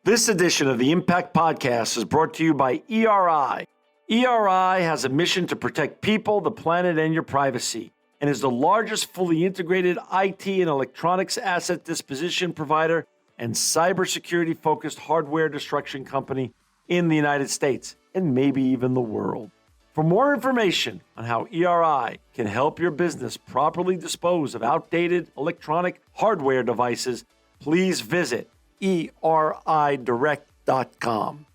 This edition of the Impact Podcast is brought to you by ERI. ERI has a mission to protect people, the planet, and your privacy, and is the largest fully integrated IT and electronics asset disposition provider and cybersecurity-focused hardware destruction company in the United States, and maybe even the world. For more information on how ERI can help your business properly dispose of outdated electronic hardware devices, please visit eridirect.com.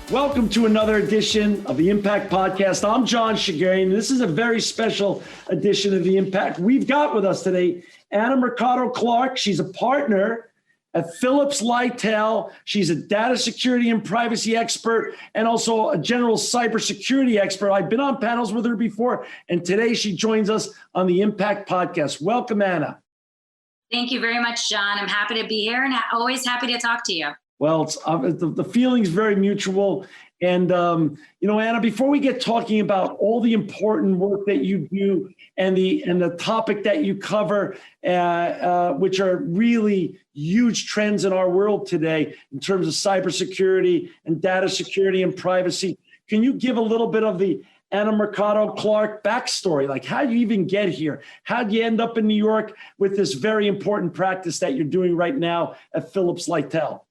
Welcome to another edition of the Impact Podcast. I'm John Shegerian. This is a very special edition of the Impact. We've got with us today Anna Mercado Clarks. She's a partner at Phillips Lightel. She's a data security and privacy expert and also a general cybersecurity expert. I've been on panels with her before, and today she joins us on the Impact Podcast. Welcome, Anna. Thank you very much, John. I'm happy to be here and always happy to talk to you. Well, it's, the feeling's very mutual. And, Anna, before we get talking about all the important work that you do and the topic that you cover, which are really huge trends in our world today in terms of cybersecurity and data security and privacy, can you give a little bit of the Anna Mercado Clark backstory? Like, how do you even get here? How do you end up in New York with this very important practice that you're doing right now at Phillips Lightel?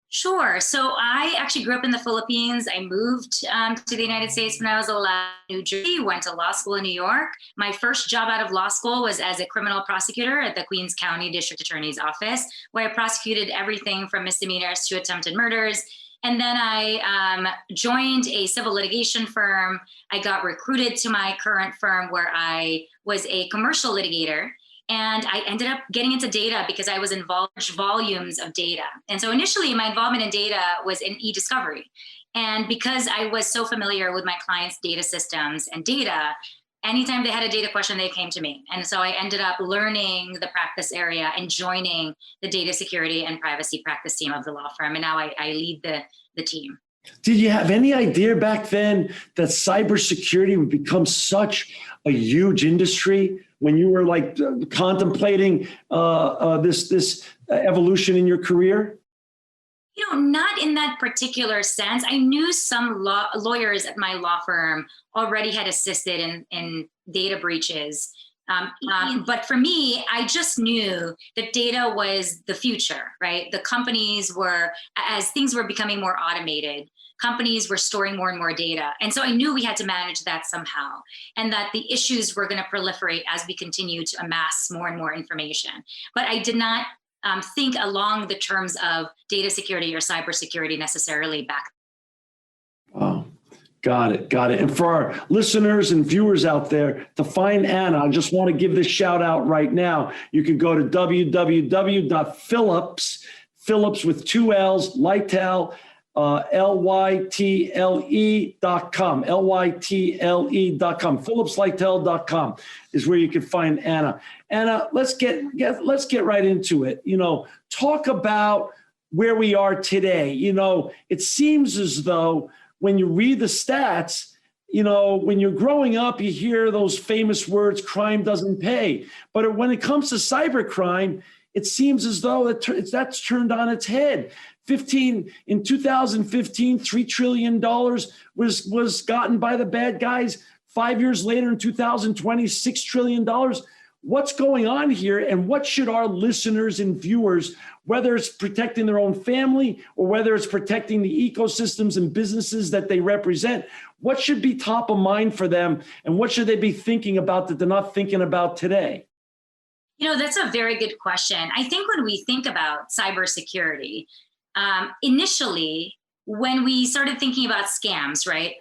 Sure. So I actually grew up in the Philippines. I moved to the United States when I was 11, New Jersey, went to law school in New York. My first job out of law school was as a criminal prosecutor at the Queens County District Attorney's Office, where I prosecuted everything from misdemeanors to attempted murders. And then I joined a civil litigation firm. I got recruited to my current firm where I was a commercial litigator. And I ended up getting into data because I was involved in volumes of data. And so initially my involvement in data was in e-discovery. And because I was so familiar with my clients' data systems and data, anytime they had a data question, they came to me. And so I ended up learning the practice area and joining the data security and privacy practice team of the law firm. And now I lead the team. Did you have any idea back then that cybersecurity would become such a huge industry when you were like contemplating this evolution in your career? Not in that particular sense. I knew some lawyers at my law firm already had assisted in data breaches. But for me, I just knew that data was the future, right? The companies were, as things were becoming more automated, companies were storing more and more data. And so I knew we had to manage that somehow, and that the issues were going to proliferate as we continue to amass more and more information. But I did not think along the terms of data security or cybersecurity necessarily back then. Wow. Got it. And for our listeners and viewers out there, to find Anna, I just want to give this shout out right now. You can go to www.phillips with two L's, Lightel, lytle.com, lytle.com, phillipslightel.com is where you can find Anna. Anna, let's get right into it. Talk about where we are today. It seems as though when you read the stats, when you're growing up, you hear those famous words, crime doesn't pay. But when it comes to cybercrime, it seems as though that's turned on its head. In 2015, $3 trillion was gotten by the bad guys. 5 years later, in 2020, $6 trillion. What's going on here, and what should our listeners and viewers, whether it's protecting their own family or whether it's protecting the ecosystems and businesses that they represent, what should be top of mind for them, and what should they be thinking about that they're not thinking about today? That's a very good question. I think when we think about cybersecurity, initially, when we started thinking about scams, right,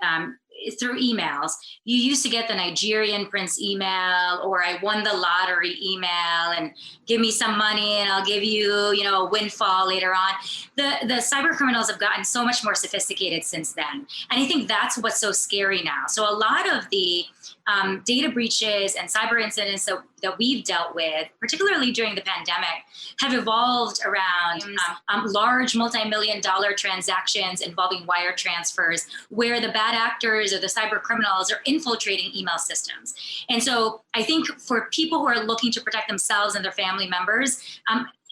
through emails, you used to get the Nigerian prince email, or I won the lottery email, and give me some money and I'll give you, a windfall later on. The cyber criminals have gotten so much more sophisticated since then. And I think that's what's so scary now. So a lot of the data breaches and cyber incidents that we've dealt with, particularly during the pandemic, have evolved around large multi-million-dollar transactions involving wire transfers, where the bad actors or the cyber criminals are infiltrating email systems. And so I think for people who are looking to protect themselves and their family members,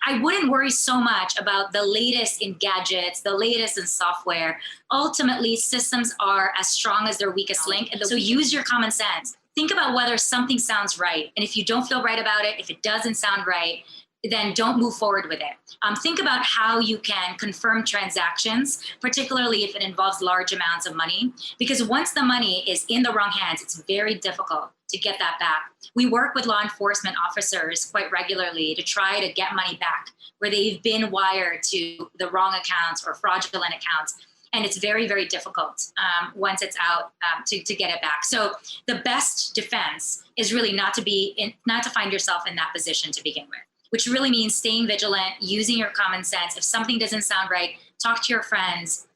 I wouldn't worry so much about the latest in gadgets, the latest in software. Ultimately, systems are as strong as their weakest link. And so use your common sense. Think about whether something sounds right. And if you don't feel right about it, if it doesn't sound right, then don't move forward with it. Think about how you can confirm transactions, particularly if it involves large amounts of money, because once the money is in the wrong hands, it's very difficult to get that back. We work with law enforcement officers quite regularly to try to get money back where they've been wired to the wrong accounts or fraudulent accounts. And it's very, very difficult once it's out to get it back. So the best defense is really not to find yourself in that position to begin with, which really means staying vigilant, using your common sense. If something doesn't sound right, talk to your friends.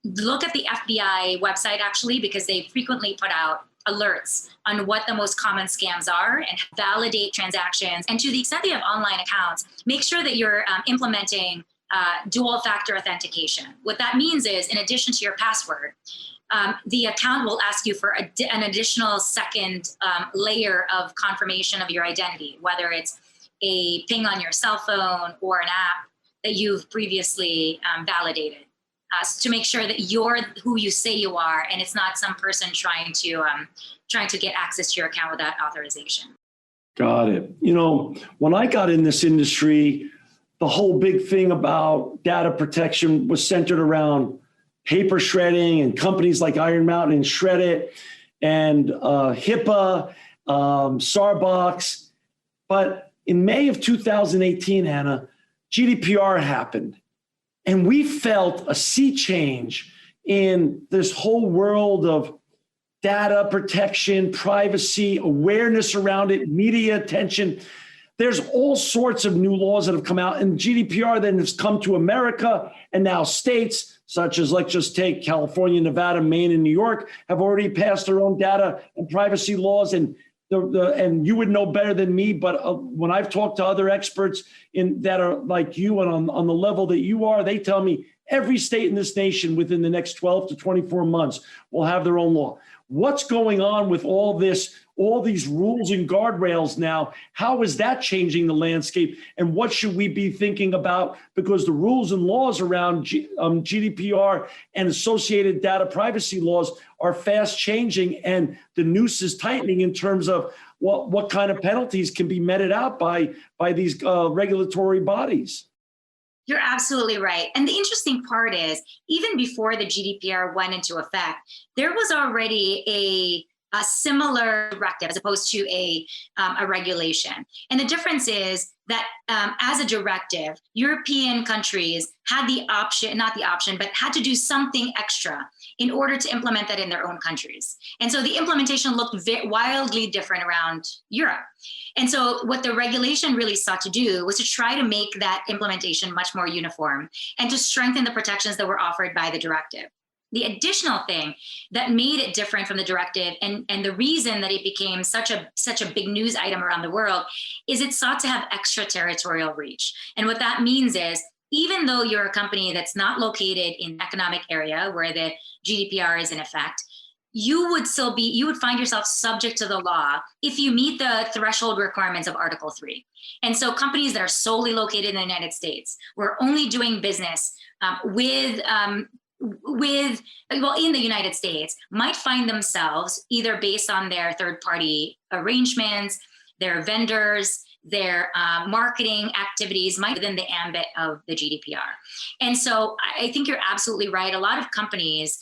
Look at the FBI website, actually, because they frequently put out alerts on what the most common scams are and validate transactions. And to the extent that you have online accounts, make sure that you're implementing dual factor authentication. What that means is, in addition to your password, the account will ask you for an additional second layer of confirmation of your identity, whether it's a ping on your cell phone or an app that you've previously validated, to make sure that you're who you say you are, and it's not some person trying to get access to your account without authorization. Got it. You know, when I got in this industry, the whole big thing about data protection was centered around paper shredding and companies like Iron Mountain and Shred It and HIPAA, Starbucks. But in May of 2018, Anna, GDPR happened. And we felt a sea change in this whole world of data protection, privacy, awareness around it, media attention. There's all sorts of new laws that have come out, and GDPR then has come to America, and now states such as, let's just take California, Nevada, Maine, and New York have already passed their own data and privacy laws. And and you would know better than me, but when I've talked to other experts that are like you and on the level that you are, they tell me every state in this nation within the next 12 to 24 months will have their own law. What's going on with all this, all these rules and guardrails now? How is that changing the landscape? And what should we be thinking about? Because the rules and laws around GDPR and associated data privacy laws are fast changing, and the noose is tightening in terms of what kind of penalties can be meted out by these regulatory bodies. You're absolutely right. And the interesting part is, even before the GDPR went into effect, there was already a similar directive as opposed to a regulation. And the difference is that as a directive, European countries had the option, not the option, but had to do something extra in order to implement that in their own countries. And so the implementation looked wildly different around Europe. And so what the regulation really sought to do was to try to make that implementation much more uniform and to strengthen the protections that were offered by the directive. The additional thing that made it different from the directive, and the reason that it became such a big news item around the world, is it sought to have extraterritorial reach. And what that means is, even though you're a company that's not located in an economic area where the GDPR is in effect, you would find yourself subject to the law if you meet the threshold requirements of Article 3. And so companies that are solely located in the United States, we're only doing business in the United States, might find themselves, either based on their third-party arrangements, their vendors, their marketing activities, might within the ambit of the GDPR. And so I think you're absolutely right. A lot of companies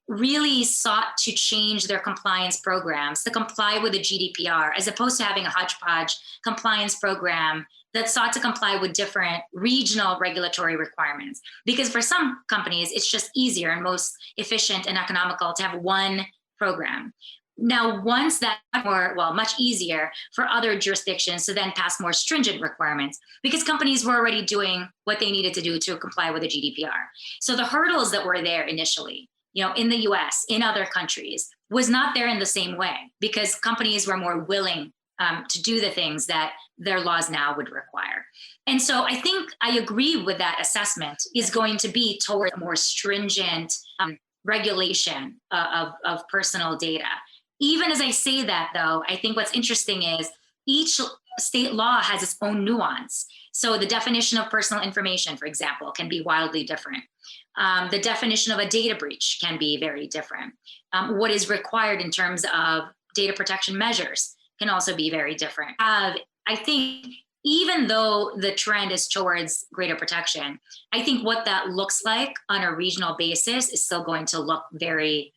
really sought to change their compliance programs to comply with the GDPR, as opposed to having a hodgepodge compliance program that sought to comply with different regional regulatory requirements. Because for some companies, it's just easier and most efficient and economical to have one program. Now, once that much easier for other jurisdictions to then pass more stringent requirements, because companies were already doing what they needed to do to comply with the GDPR. So the hurdles that were there initially, in the US, in other countries, was not there in the same way because companies were more willing to do the things that their laws now would require. And so I think I agree with that assessment is going to be toward a more stringent regulation of personal data. Even as I say that, though, I think what's interesting is each state law has its own nuance. So the definition of personal information, for example, can be wildly different. The definition of a data breach can be very different. What is required in terms of data protection measures can also be very different. I think even though the trend is towards greater protection, I think what that looks like on a regional basis is still going to look very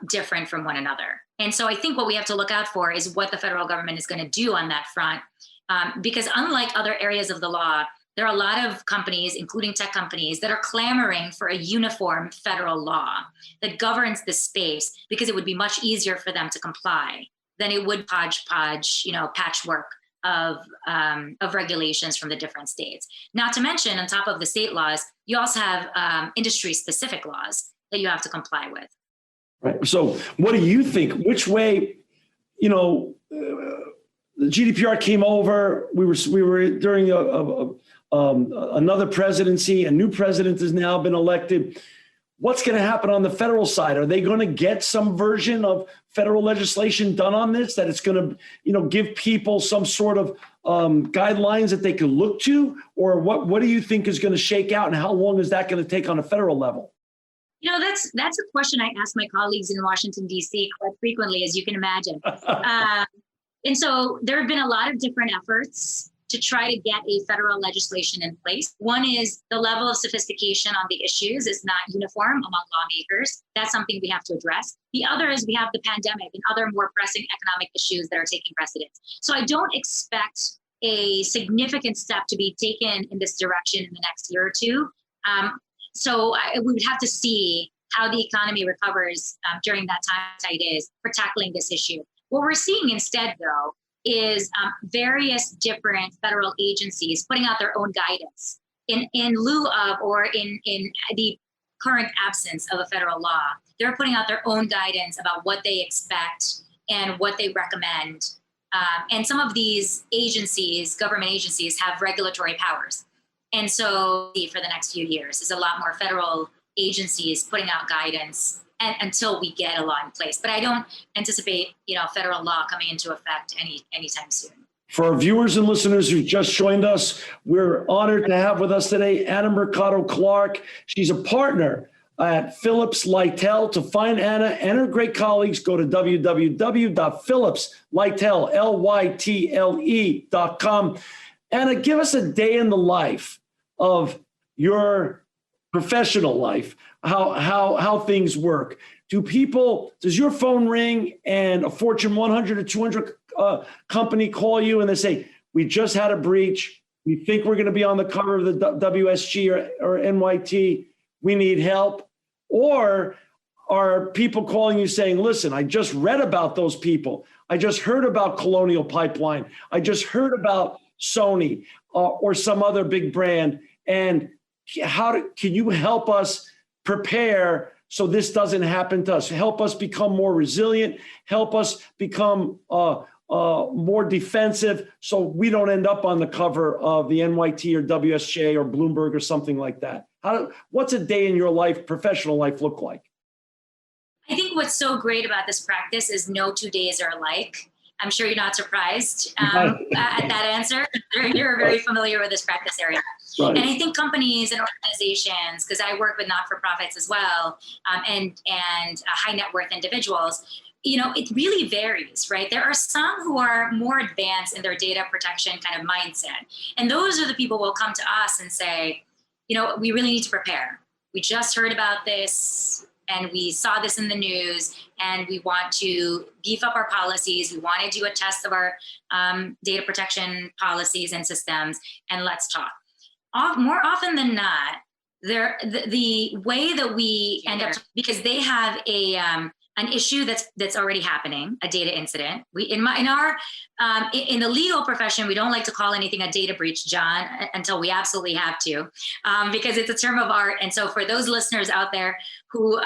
different from one another. And so I think what we have to look out for is what the federal government is going to do on that front. Because unlike other areas of the law, there are a lot of companies, including tech companies, that are clamoring for a uniform federal law that governs this space because it would be much easier for them to comply than it would hodgepodge, patchwork of regulations from the different states. Not to mention, on top of the state laws, you also have industry-specific laws that you have to comply with. Right. So what do you think? Which way, the GDPR came over. We were during another presidency. A new president has now been elected. What's going to happen on the federal side? Are they going to get some version of federal legislation done on this, that it's going to, give people some sort of guidelines that they can look to? Or what do you think is going to shake out, and how long is that going to take on a federal level? That's a question I ask my colleagues in Washington, D.C. quite frequently, as you can imagine. And so there have been a lot of different efforts to try to get a federal legislation in place. One is the level of sophistication on the issues is not uniform among lawmakers. That's something we have to address. The other is we have the pandemic and other more pressing economic issues that are taking precedence. So I don't expect a significant step to be taken in this direction in the next year or two. We would have to see how the economy recovers during that time it is for tackling this issue. What we're seeing instead, though, is various different federal agencies putting out their own guidance in lieu of, or in the current absence of a federal law. They're putting out their own guidance about what they expect and what they recommend. And some of these agencies, government agencies, have regulatory powers. And so for the next few years is a lot more federal agencies putting out guidance until we get a law in place. But I don't anticipate, federal law coming into effect anytime soon. For our viewers and listeners who just joined us, we're honored to have with us today Anna Mercado Clark. She's a partner at Phillips Lytel. To find Anna and her great colleagues, go to www.phillipslytle.com. Anna, give us a day in the life of your professional life, how things work. Does your phone ring and a Fortune 100 or 200 company call you and they say, we just had a breach. We think we're going to be on the cover of the WSG or NYT. We need help. Or are people calling you saying, listen, I just read about those people. I just heard about Colonial Pipeline. I just heard about Sony or some other big brand. And can you help us prepare so this doesn't happen to us? Help us become more resilient. Help us become more defensive so we don't end up on the cover of the NYT or WSJ or Bloomberg or something like that. What's a day in your life, professional life, look like? I think what's so great about this practice is no 2 days are alike. I'm sure you're not surprised at that answer. You're very familiar with this practice area. Right. And I think companies and organizations, because I work with not-for-profits as well, and high net worth individuals, it really varies, right? There are some who are more advanced in their data protection kind of mindset. And those are the people who will come to us and say, we really need to prepare. We just heard about this and we saw this in the news and we want to beef up our policies. We want to do a test of our data protection policies and systems, and let's talk. More often than not, the way that we end up, because they have a an issue that's already happening, a data incident. In the legal profession, we don't like to call anything a data breach, John, until we absolutely have to, because it's a term of art. And so for those listeners out there who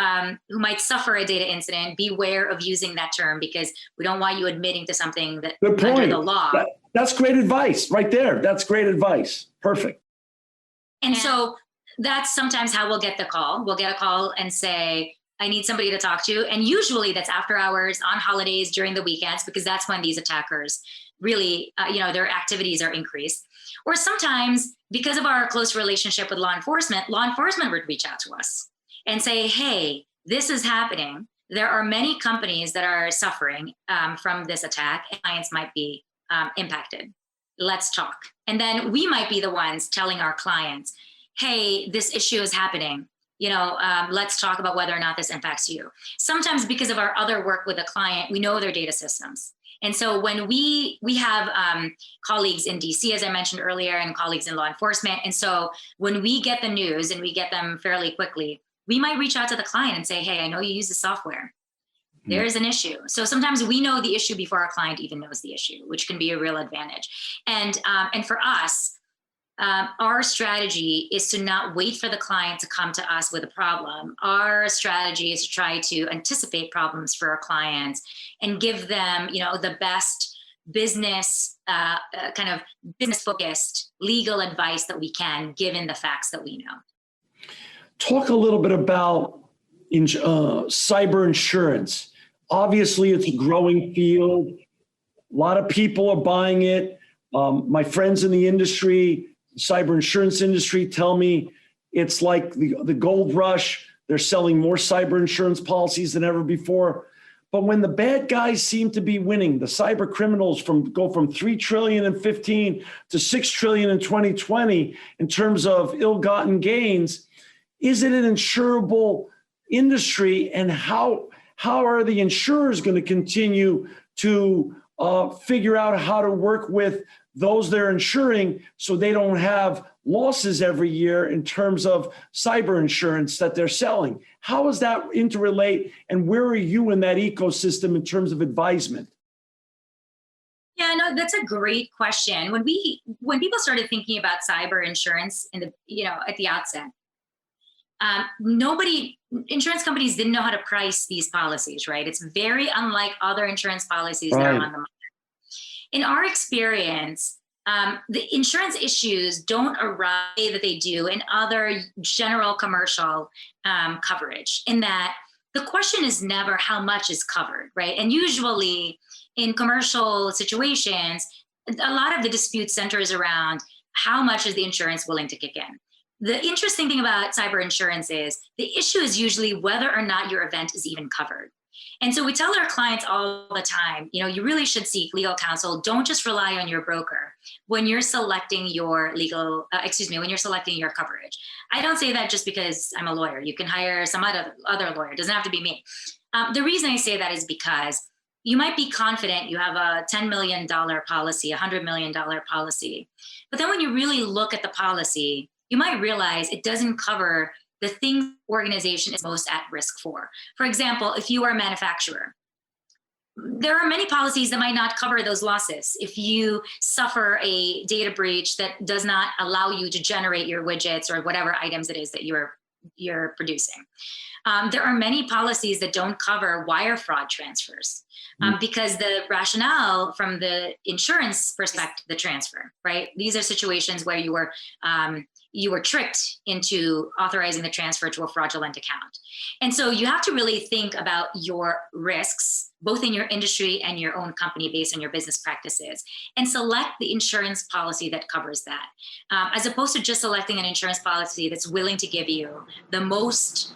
might suffer a data incident, beware of using that term, because we don't want you admitting to something that Good point. under the law. That's great advice right there. That's great advice. Perfect. And so that's sometimes how we'll get the call. We'll get a call and say, I need somebody to talk to. And usually that's after hours, on holidays, during the weekends, because that's when these attackers really, their activities are increased. Or sometimes because of our close relationship with law enforcement would reach out to us and say, hey, this is happening. There are many companies that are suffering from this attack, and clients might be impacted. Let's talk. And then we might be the ones telling our clients, hey, this issue is happening. Let's talk about whether or not this impacts you. Sometimes because of our other work with a client, we know their data systems. And so when we have colleagues in DC, as I mentioned earlier, and colleagues in law enforcement. And so when we get the news and we get them fairly quickly, we might reach out to the client and say, hey, I know you use the software. There is an issue. So sometimes we know the issue before our client even knows the issue, which can be a real advantage. And for us, our strategy is to not wait for the client to come to us with a problem. Our strategy is to try to anticipate problems for our clients and give them, the best business, kind of business-focused legal advice that we can, given the facts that we know. Talk a little bit about cyber insurance. Obviously, it's a growing field. A lot of people are buying it. My friends in the industry, cyber insurance industry, tell me it's like the gold rush. They're selling more cyber insurance policies than ever before. But when the bad guys seem to be winning, the cyber criminals go from 3 trillion in 15 to 6 trillion in 2020 in terms of ill-gotten gains, is it an insurable industry? And how are the insurers going to continue to figure out how to work with those they're insuring so they don't have losses every year in terms of cyber insurance that they're selling? How does that interrelate, and where are you in that ecosystem in terms of advisement? Yeah, no, that's a great question. When people started thinking about cyber insurance at the outset, insurance companies didn't know how to price these policies, right? It's very unlike other insurance policies that are on the market. In our experience, the insurance issues don't arise the way that they do in other general commercial coverage, in that the question is never how much is covered, right? And usually in commercial situations, a lot of the dispute centers around how much is the insurance willing to kick in. The interesting thing about cyber insurance is the issue is usually whether or not your event is even covered. And so we tell our clients all the time, you really should seek legal counsel. Don't just rely on your broker when you're selecting your when you're selecting your coverage. I don't say that just because I'm a lawyer. You can hire some other lawyer. It doesn't have to be me. The reason I say that is because you might be confident you have a $10 million policy, $100 million policy. But then when you really look at the policy, you might realize it doesn't cover the thing the organization is most at risk for. For example, if you are a manufacturer, there are many policies that might not cover those losses. If you suffer a data breach that does not allow you to generate your widgets or whatever items it is that you're producing. There are many policies that don't cover wire fraud transfers because the rationale from the insurance perspective, the transfer, right? These are situations where you were tricked into authorizing the transfer to a fraudulent account. And so you have to really think about your risks, both in your industry and your own company based on your business practices, and select the insurance policy that covers that, as opposed to just selecting an insurance policy that's willing to give you the most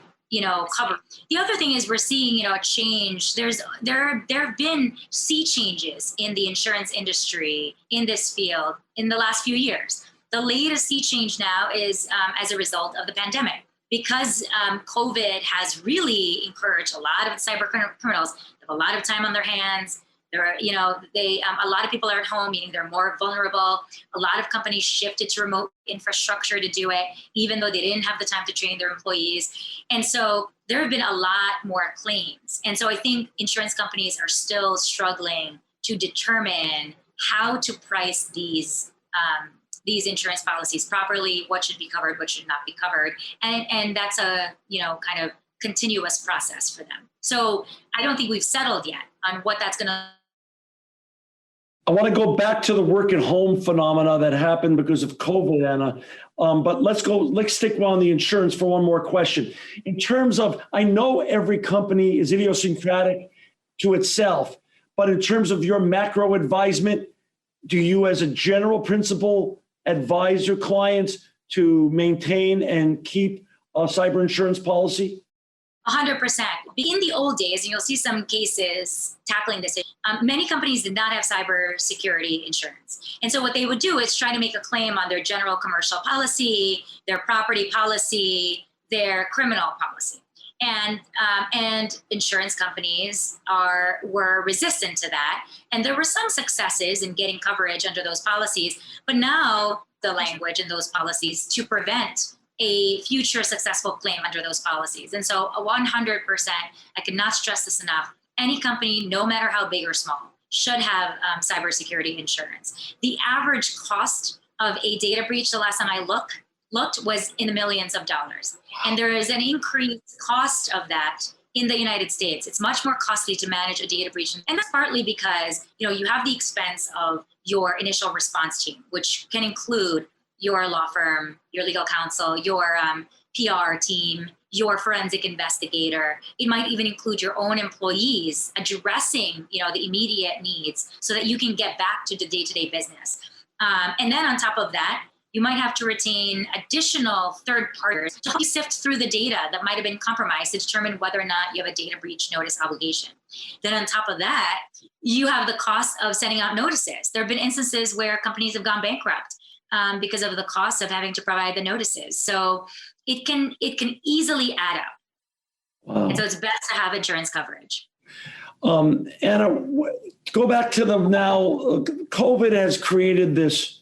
cover. The other thing is we're seeing, a change. There have been sea changes in the insurance industry in this field in the last few years. The latest sea change now is as a result of the pandemic, because COVID has really encouraged a lot of cyber criminals to have a lot of time on their hands. There are, a lot of people are at home, meaning they're more vulnerable. A lot of companies shifted to remote infrastructure to do it, even though they didn't have the time to train their employees. And so there have been a lot more claims. And so I think insurance companies are still struggling to determine how to price these insurance policies properly, what should be covered, what should not be covered. And that's a, kind of continuous process for them. So I don't think we've settled yet on what that's going to. I want to go back to the work at home phenomena that happened because of COVID, Anna. But let's stick on the insurance for one more question. In terms of, I know every company is idiosyncratic to itself, but in terms of your macro advisement, do you as a general principle advise your clients to maintain and keep a cyber insurance policy? 100%. In the old days, and you'll see some cases tackling this, many companies did not have cybersecurity insurance. And so what they would do is try to make a claim on their general commercial policy, their property policy, their criminal policy. And insurance companies were resistant to that. And there were some successes in getting coverage under those policies, but now the language in those policies to prevent a future successful claim under those policies. And so 100%, I cannot stress this enough, any company, no matter how big or small, should have cybersecurity insurance. The average cost of a data breach, the last time I looked, was in the millions of dollars. And there is an increased cost of that in the United States. It's much more costly to manage a data breach. And that's partly because, you have the expense of your initial response team, which can include your law firm, your legal counsel, your PR team, your forensic investigator. It might even include your own employees addressing, the immediate needs so that you can get back to the day-to-day business. And then on top of that, you might have to retain additional third parties to help you sift through the data that might have been compromised to determine whether or not you have a data breach notice obligation. Then on top of that, you have the cost of sending out notices. There have been instances where companies have gone bankrupt because of the cost of having to provide the notices. So it can easily add up. Wow. And so it's best to have insurance coverage. Anna, go back to COVID has created this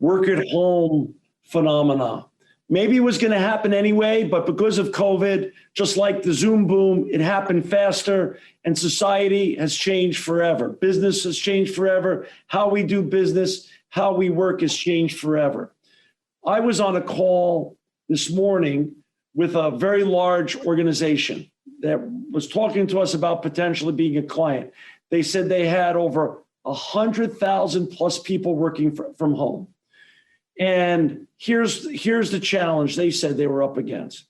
work at home phenomena. Maybe it was going to happen anyway, but because of COVID, just like the Zoom boom, it happened faster and society has changed forever. Business has changed forever. How we do business, how we work has changed forever. I was on a call this morning with a very large organization that was talking to us about potentially being a client. They said they had over 100,000 plus people working from home. And here's the challenge they said they were up against.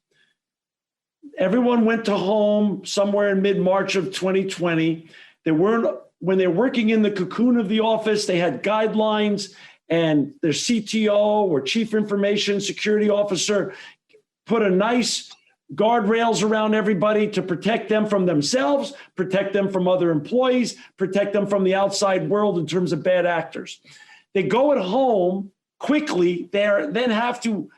Everyone went to home somewhere in mid-March of 2020. When they're working in the cocoon of the office, they had guidelines, and their CTO or chief information security officer put a nice guardrails around everybody to protect them from themselves, protect them from other employees, protect them from the outside world in terms of bad actors. They go at home quickly, they then have to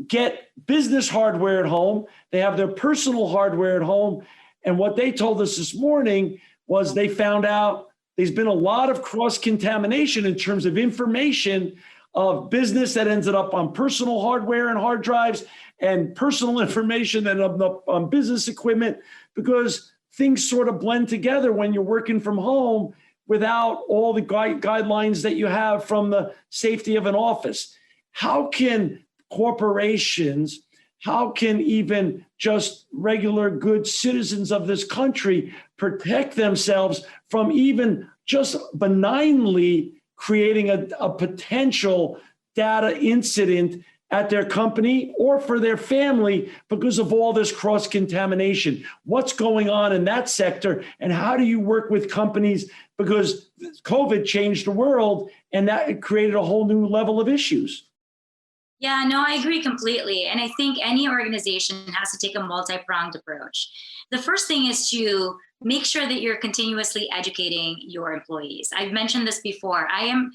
get business hardware at home. They have their personal hardware at home. And what they told us this morning was they found out there's been a lot of cross-contamination in terms of information of business that ended up on personal hardware and hard drives and personal information that ended up on business equipment, because things sort of blend together when you're working from home without all the guidelines that you have from the safety of an office. How can corporations, how can even just regular good citizens of this country protect themselves from even just benignly creating a potential data incident at their company or for their family because of all this cross-contamination? What's going on in that sector, and how do you work with companies? Because COVID changed the world, and that created a whole new level of issues. Yeah, no, I agree completely. And I think any organization has to take a multi-pronged approach. The first thing is to make sure that you're continuously educating your employees. I've mentioned this before. I am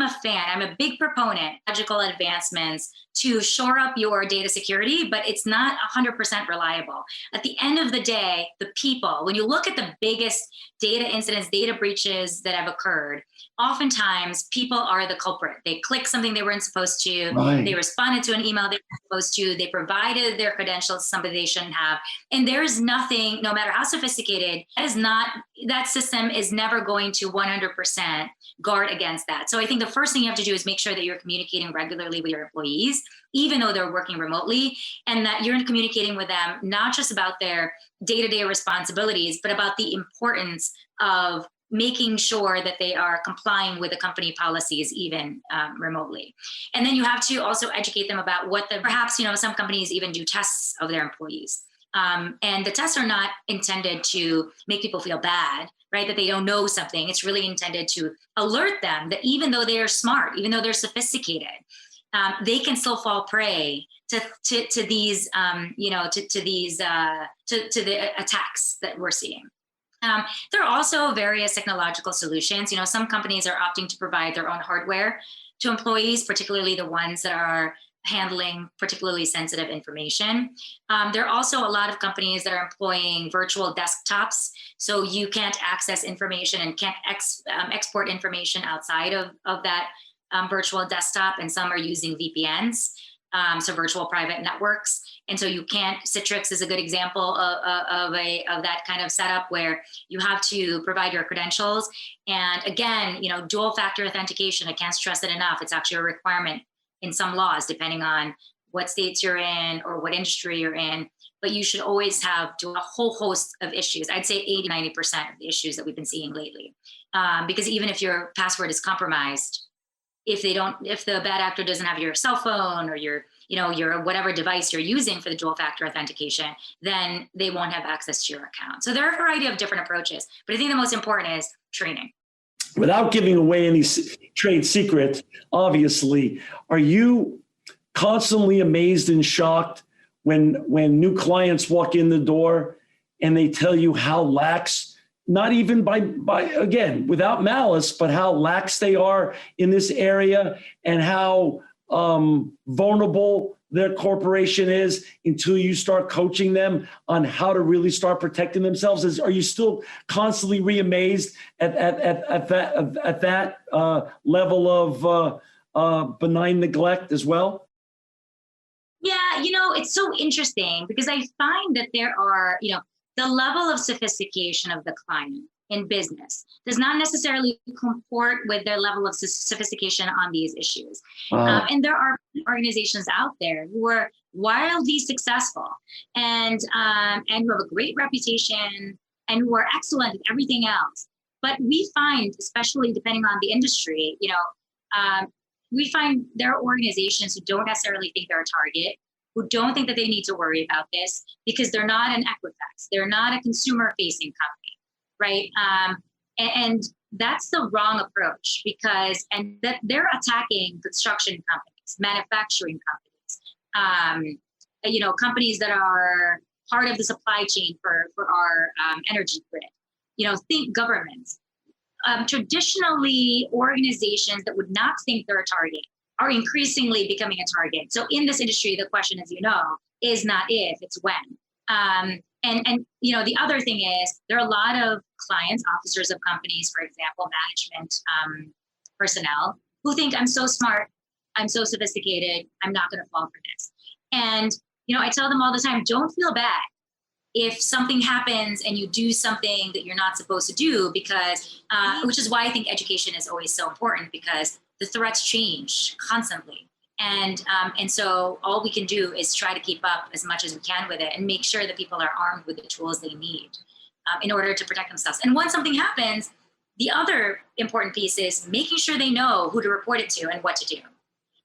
a fan. I'm a big proponent of technological advancements to shore up your data security, but it's not 100% reliable. At the end of the day, the people, when you look at the biggest data incidents, data breaches that have occurred, oftentimes people are the culprit. They clicked something they weren't supposed to. Right. They responded to an email they weren't supposed to. They provided their credentials to somebody they shouldn't have. And there's nothing, no matter how sophisticated, that system is never going to 100% guard against that. So I think the first thing you have to do is make sure that you're communicating regularly with your employees, even though they're working remotely, and that you're communicating with them not just about their day-to-day responsibilities, but about the importance of making sure that they are complying with the company policies, even remotely. And then you have to also educate them about perhaps, some companies even do tests of their employees. And the tests are not intended to make people feel bad, right? That they don't know something. It's really intended to alert them that even though they're smart, even though they're sophisticated, they can still fall prey to these, to the attacks that we're seeing. There are also various technological solutions. Some companies are opting to provide their own hardware to employees, particularly the ones that are handling particularly sensitive information. There are also a lot of companies that are employing virtual desktops, so you can't access information and can't export information outside of that virtual desktop, and some are using VPNs, so virtual private networks. And so you can't. Citrix is a good example of that kind of setup where you have to provide your credentials. And again, dual factor authentication, I can't stress it enough. It's actually a requirement in some laws, depending on what states you're in or what industry you're in. But you should always have a whole host of issues. I'd say 80-90% of the issues that we've been seeing lately. Because even if your password is compromised, if the bad actor doesn't have your cell phone or your whatever device you're using for the dual factor authentication, then they won't have access to your account. So there are a variety of different approaches, but I think the most important is training. Without giving away any trade secret, obviously, are you constantly amazed and shocked when new clients walk in the door and they tell you how lax, not even by again, without malice, but how lax they are in this area and how vulnerable their corporation is until you start coaching them on how to really start protecting themselves? Are you still constantly re-amazed at that level of benign neglect as well? Yeah, it's so interesting because I find that there are, the level of sophistication of the client in business does not necessarily comport with their level of sophistication on these issues. And there are organizations out there who are wildly successful and who have a great reputation and who are excellent at everything else. But we find, especially depending on the industry, we find there are organizations who don't necessarily think they're a target, who don't think that they need to worry about this because they're not an Equifax, they're not a consumer-facing company. Right. And that's the wrong approach and that they're attacking construction companies, manufacturing companies, companies that are part of the supply chain for our energy grid. Think governments. Traditionally, organizations that would not think they're a target are increasingly becoming a target. So in this industry, the question, as you know, is not if, it's when. And the other thing is there are a lot of clients, officers of companies, for example, management personnel who think I'm so smart, I'm so sophisticated, I'm not going to fall for this. And, I tell them all the time, don't feel bad if something happens and you do something that you're not supposed to do because, which is why I think education is always so important because the threats change constantly. And so all we can do is try to keep up as much as we can with it and make sure that people are armed with the tools they need in order to protect themselves. And once something happens, the other important piece is making sure they know who to report it to and what to do.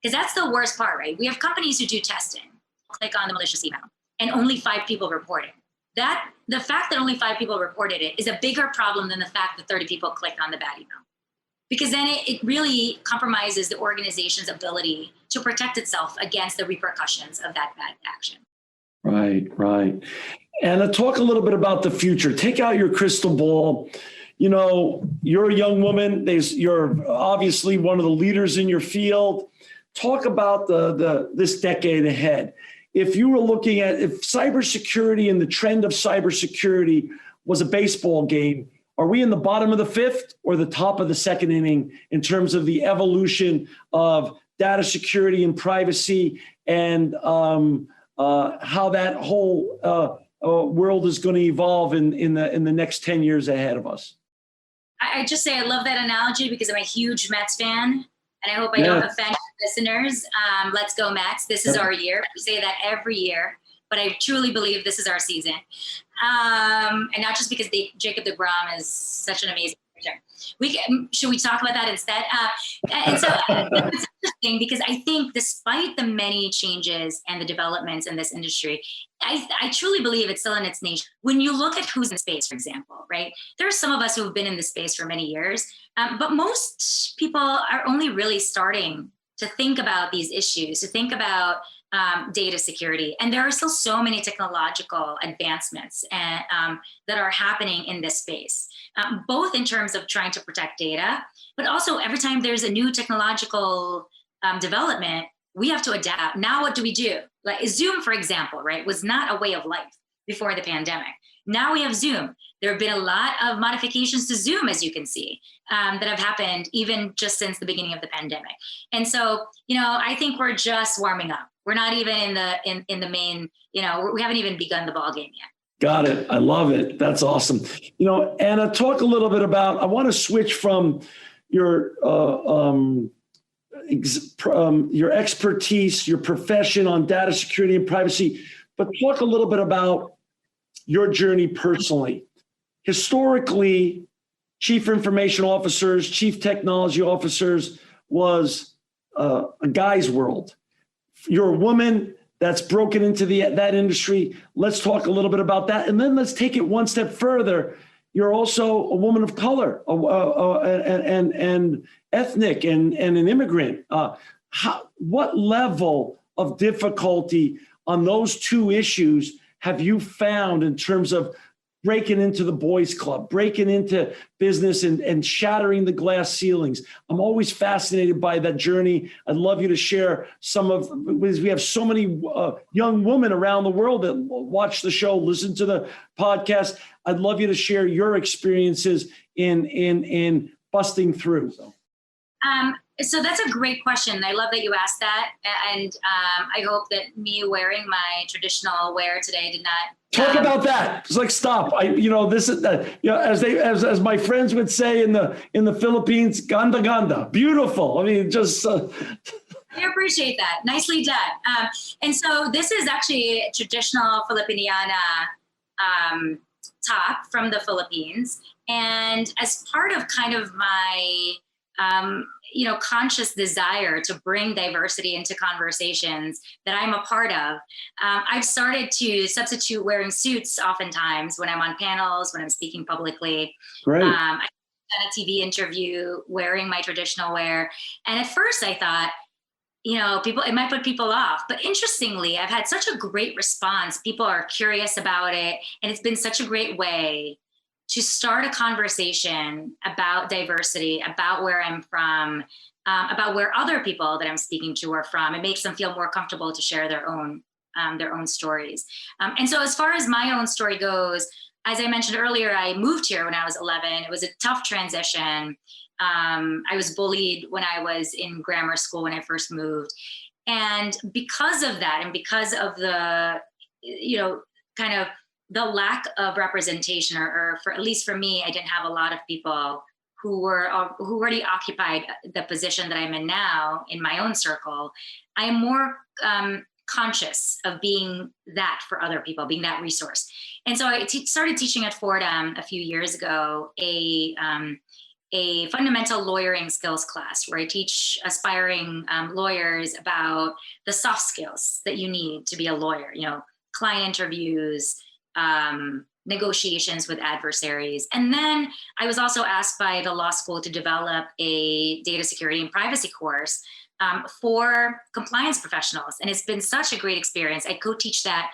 Because that's the worst part, right? We have companies who do testing, click on the malicious email, and only 5 people report it. The fact that only 5 people reported it is a bigger problem than the fact that 30 people clicked on the bad email. Because then it really compromises the organization's ability to protect itself against the repercussions of that bad action. Right, right. And talk a little bit about the future. Take out your crystal ball. You know, you're a young woman. You're obviously one of the leaders in your field. Talk about this decade ahead. If you were looking at if cybersecurity and the trend of cybersecurity was a baseball game, are we in the bottom of the fifth or the top of the second inning in terms of the evolution of data security and privacy and how that whole world is going to evolve in the next 10 years ahead of us? I just say I love that analogy because I'm a huge Mets fan, and I hope I don't offend listeners. Let's go Mets. This is our year. We say that every year, but I truly believe this is our season. And not just because Jacob deGrom is such an amazing pitcher. Should we talk about that instead? And so it's interesting because I think despite the many changes and the developments in this industry, I truly believe it's still in its nature. When you look at who's in space, for example, right? There are some of us who have been in this space for many years, but most people are only really starting to think about these issues, to think about data security. And there are still so many technological advancements that are happening in this space, both in terms of trying to protect data, but also every time there's a new technological development, we have to adapt. Now, what do we do? Like Zoom, for example, right, was not a way of life before the pandemic. Now we have Zoom. There have been a lot of modifications to Zoom, as you can see, that have happened even just since the beginning of the pandemic. And so, I think we're just warming up. We're not even in the main, we haven't even begun the ball game yet. Got it. I love it. That's awesome. Anna, talk a little bit about, I want to switch from your expertise, your profession on data security and privacy, but talk a little bit about your journey personally. Historically, chief information officers, chief technology officers was a guy's world. You're a woman that's broken into that industry. Let's talk a little bit about that. And then let's take it one step further. You're also a woman of color and ethnic and an immigrant. What level of difficulty on those two issues have you found in terms of breaking into the boys club, breaking into business and shattering the glass ceilings? I'm always fascinated by that journey. I'd love you to share because we have so many young women around the world that watch the show, listen to the podcast. I'd love you to share your experiences in busting through. So that's a great question. I love that you asked that. And I hope that me wearing my traditional wear today did not talk about that. It's like, stop. This is as my friends would say in the Philippines, ganda ganda, beautiful. I mean, just. I appreciate that. Nicely done. And so this is actually a traditional Filipiniana top from the Philippines. And as part of kind of my conscious desire to bring diversity into conversations that I'm a part of, I've started to substitute wearing suits oftentimes when I'm on panels, when I'm speaking publicly. Great. I've done a TV interview wearing my traditional wear. And at first I thought, it might put people off. But interestingly, I've had such a great response. People are curious about it. And it's been such a great way to start a conversation about diversity, about where I'm from, about where other people that I'm speaking to are from. It makes them feel more comfortable to share their own stories. And so as far as my own story goes, as I mentioned earlier, I moved here when I was 11. It was a tough transition. I was bullied when I was in grammar school when I first moved. And because of that, and because of the, kind of the lack of representation, or for at least for me, I didn't have a lot of people who already occupied the position that I'm in now in my own circle. I am more conscious of being that for other people, being that resource. And so I started teaching at Fordham a few years ago a fundamental lawyering skills class where I teach aspiring lawyers about the soft skills that you need to be a lawyer, client interviews, negotiations with adversaries. And then I was also asked by the law school to develop a data security and privacy course for compliance professionals. And it's been such a great experience. I co-teach that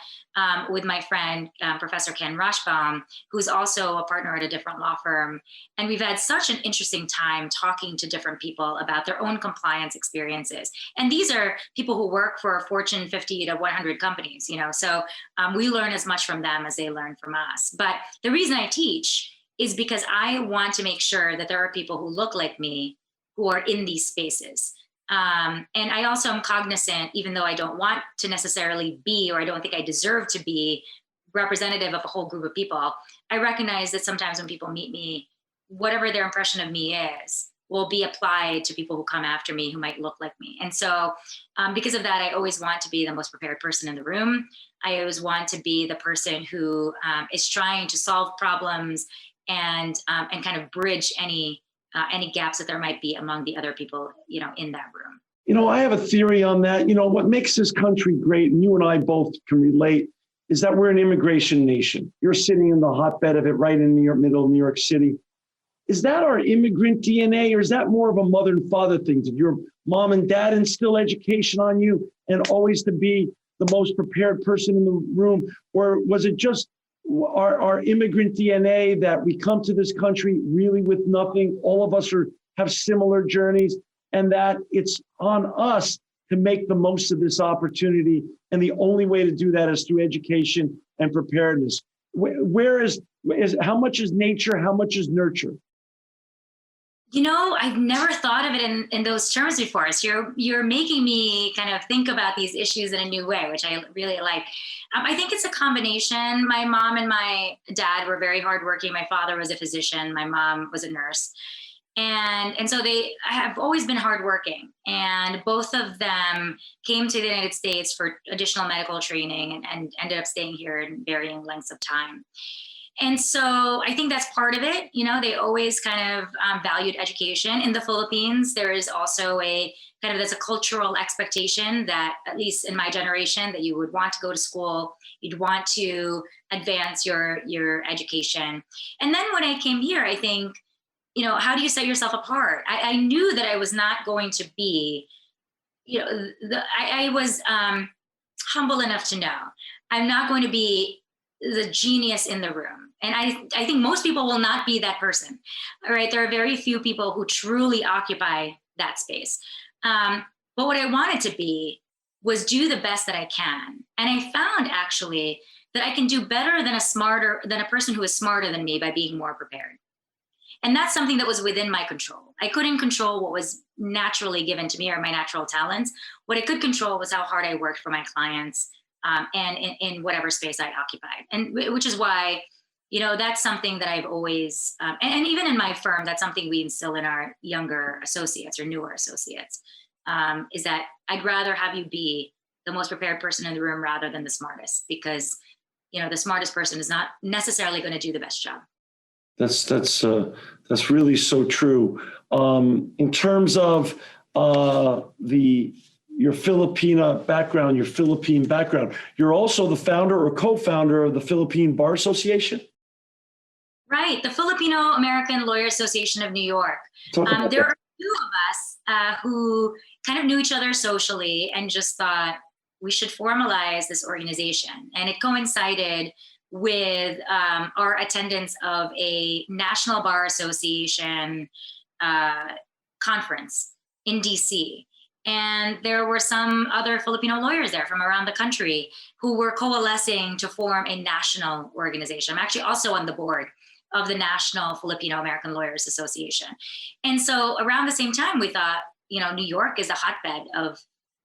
with my friend, Professor Ken Roshbaum, who's also a partner at a different law firm. And we've had such an interesting time talking to different people about their own compliance experiences. And these are people who work for Fortune 50 to 100 companies, so we learn as much from them as they learn from us. But the reason I teach is because I want to make sure that there are people who look like me who are in these spaces. And I also am cognizant, even though I don't want to necessarily be, or I don't think I deserve to be representative of a whole group of people, I recognize that sometimes when people meet me, whatever their impression of me is, will be applied to people who come after me who might look like me. And so because of that, I always want to be the most prepared person in the room. I always want to be the person who is trying to solve problems and kind of bridge any gaps that there might be among the other people, in that room. I have a theory on that. What makes this country great, and you and I both can relate, is that we're an immigration nation. You're sitting in the hotbed of it right in middle of New York City. Is that our immigrant DNA, or is that more of a mother and father thing? Did your mom and dad instill education on you and always to be the most prepared person in the room? Or was it just our immigrant DNA that we come to this country really with nothing? All of us have similar journeys, and that it's on us to make the most of this opportunity. And the only way to do that is through education and preparedness. How much is nature? How much is nurture? I've never thought of it in those terms before. So you're making me kind of think about these issues in a new way, which I really like. I think it's a combination. My mom and my dad were very hardworking. My father was a physician. My mom was a nurse. And so they have always been hardworking. And both of them came to the United States for additional medical training and ended up staying here in varying lengths of time. And so I think that's part of it. They always kind of valued education. In the Philippines, there is also there's a cultural expectation that, at least in my generation, that you would want to go to school, you'd want to advance your education. And then when I came here, I think, how do you set yourself apart? I knew that I was not going to be, I was humble enough to know I'm not going to be the genius in the room. And I think most people will not be that person. All right. There are very few people who truly occupy that space. But what I wanted to be was do the best that I can. And I found actually that I can do better than a person who is smarter than me by being more prepared. And that's something that was within my control. I couldn't control what was naturally given to me or my natural talents. What I could control was how hard I worked for my clients and in whatever space I occupied. And which is why, that's something that I've always, and even in my firm, that's something we instill in our younger associates or newer associates, is that I'd rather have you be the most prepared person in the room rather than the smartest, because, the smartest person is not necessarily going to do the best job. That's really so true. In terms of your Filipino background, your Philippine background, you're also the founder or co-founder of the Philippine Bar Association? Right, the Filipino American Lawyer Association of New York. There are a few of us who kind of knew each other socially and just thought we should formalize this organization. And it coincided with our attendance of a National Bar Association conference in DC. And there were some other Filipino lawyers there from around the country who were coalescing to form a national organization. I'm actually also on the board of the National Filipino American Lawyers Association. And so around the same time, we thought, New York is a hotbed of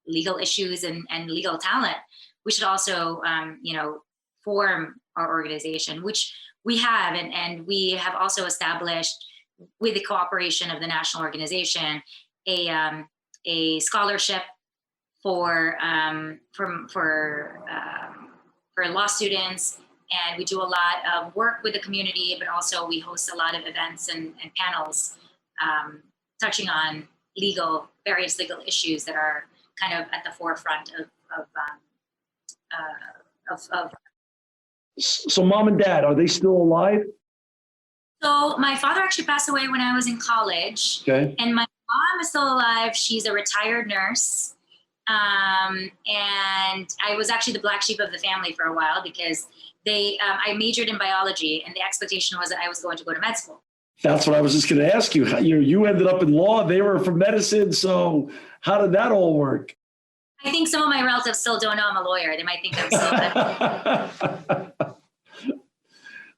legal issues and legal talent. We should also, form our organization, which we have. And we have also established, with the cooperation of the national organization, a scholarship for law students, and we do a lot of work with the community, but also we host a lot of events and panels touching on various legal issues that are kind of at the forefront of. So mom and dad, are they still alive? So my father actually passed away when I was in college. Okay. And my mom is still alive. She's a retired nurse. And I was actually the black sheep of the family for a while because I majored in biology, and the expectation was that I was going to go to med school. That's what I was just going to ask you. You ended up in law. They were from medicine. So how did that all work? I think some of my relatives still don't know I'm a lawyer. They might think I'm still.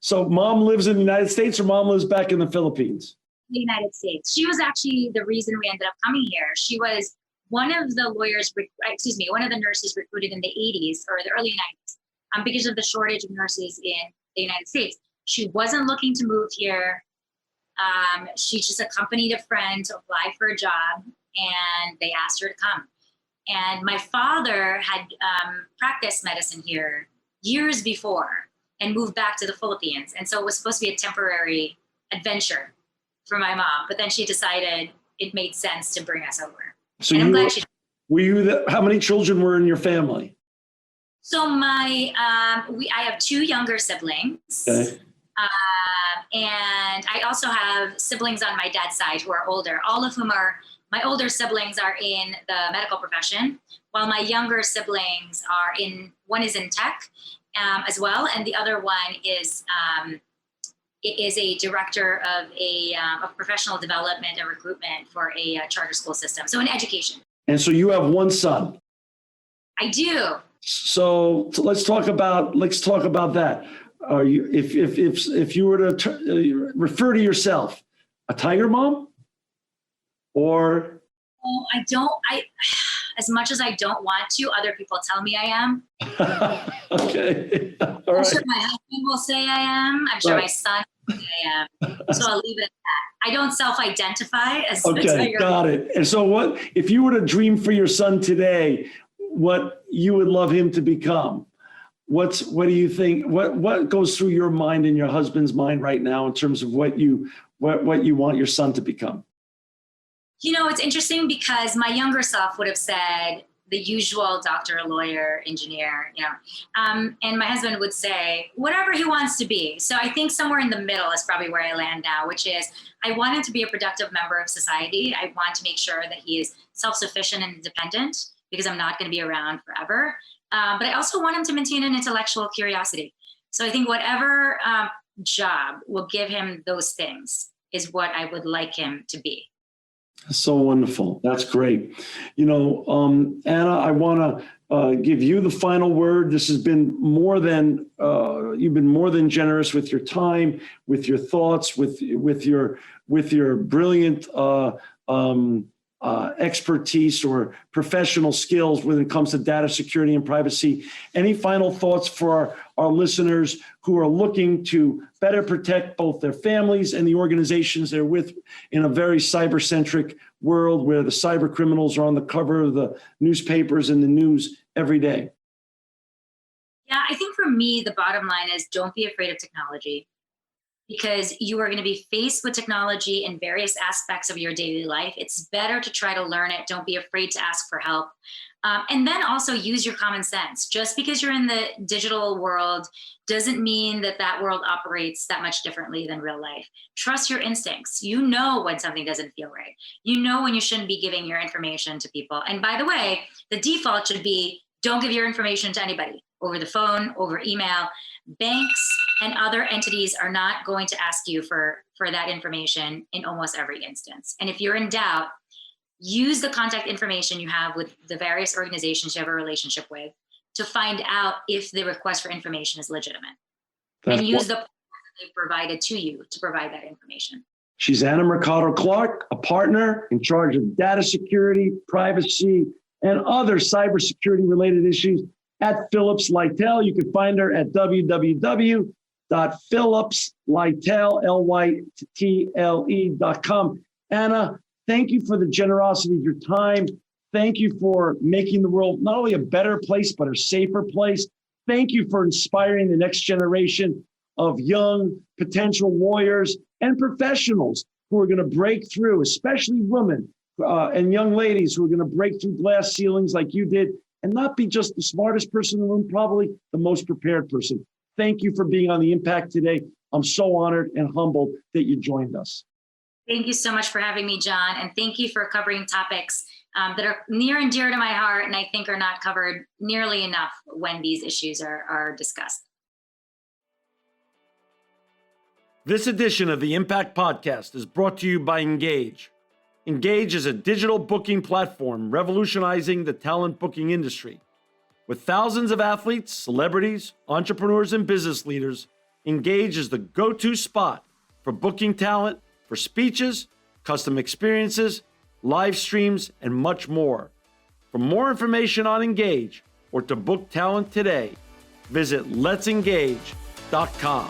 So mom lives in the United States, or mom lives back in the Philippines? The United States. She was actually the reason we ended up coming here. She was one of the one of the nurses recruited in the 80s or the early 90s because of the shortage of nurses in the United States. She wasn't looking to move here. She just accompanied a friend to apply for a job, and they asked her to come. And my father had practiced medicine here years before and moved back to the Philippines. And so it was supposed to be a temporary adventure for my mom. But then she decided it made sense to bring us over. So and I'm glad she. How many children were in your family? So I have 2 younger siblings. Okay. And I also have siblings on my dad's side who are older, all of whom my older siblings are in the medical profession, while my younger siblings one is in tech as well, and the other one is a director of of professional development and recruitment for a charter school system, so in education. And so you have one son. I do. So let's talk about that. Are you, if you were to refer to yourself, a tiger mom, or? Oh, as much as I don't want to, other people tell me I am. Okay. All I'm right. sure my husband will say I am. I'm sure my son will say I am. So I'll leave it at that. I don't self-identify as a tiger. Got it. And so what, if you were to dream for your son today, what you would love him to become? What do you think? What goes through your mind and your husband's mind right now in terms of what you want your son to become? It's interesting because my younger self would have said the usual doctor, lawyer, engineer, and my husband would say whatever he wants to be. So I think somewhere in the middle is probably where I land now, which is I want him to be a productive member of society. I want to make sure that he is self-sufficient and independent because I'm not going to be around forever. But I also want him to maintain an intellectual curiosity. So I think whatever job will give him those things is what I would like him to be. So wonderful. That's great. Anna, I want to give you the final word. This has been you've been more than generous with your time, with your thoughts, with your brilliant expertise or professional skills when it comes to data security and privacy. Any final thoughts for our listeners who are looking to better protect both their families and the organizations they're with in a very cyber-centric world where the cyber criminals are on the cover of the newspapers and the news every day? Yeah, I think for me, the bottom line is don't be afraid of technology, because you are going to be faced with technology in various aspects of your daily life. It's better to try to learn it. Don't be afraid to ask for help. And then also use your common sense. Just because you're in the digital world doesn't mean that world operates that much differently than real life. Trust your instincts. You know when something doesn't feel right. You know when you shouldn't be giving your information to people. And by the way, the default should be don't give your information to anybody over the phone, over email. Banks and other entities are not going to ask you for that information in almost every instance. And if you're in doubt, use the contact information you have with the various organizations you have a relationship with to find out if the request for information is legitimate. And use the they've provided to you to provide that information. She's Anna Mercado Clark, a partner in charge of data security, privacy, and other cybersecurity related issues at Phillips Lytel. You can find her at www.phillipslytel.com. Anna, thank you for the generosity of your time. Thank you for making the world not only a better place, but a safer place. Thank you for inspiring the next generation of young potential lawyers and professionals who are going to break through, especially women and young ladies who are going to break through glass ceilings like you did, and not be just the smartest person in the room, probably the most prepared person. Thank you for being on The Impact today. I'm so honored and humbled that you joined us. Thank you so much for having me, John. And thank you for covering topics that are near and dear to my heart and I think are not covered nearly enough when these issues are discussed. This edition of the Impact Podcast is brought to you by Engage. Engage is a digital booking platform revolutionizing the talent booking industry. With thousands of athletes, celebrities, entrepreneurs, and business leaders, Engage is the go-to spot for booking talent, for speeches, custom experiences, live streams, and much more. For more information on Engage or to book talent today, visit letsengage.com.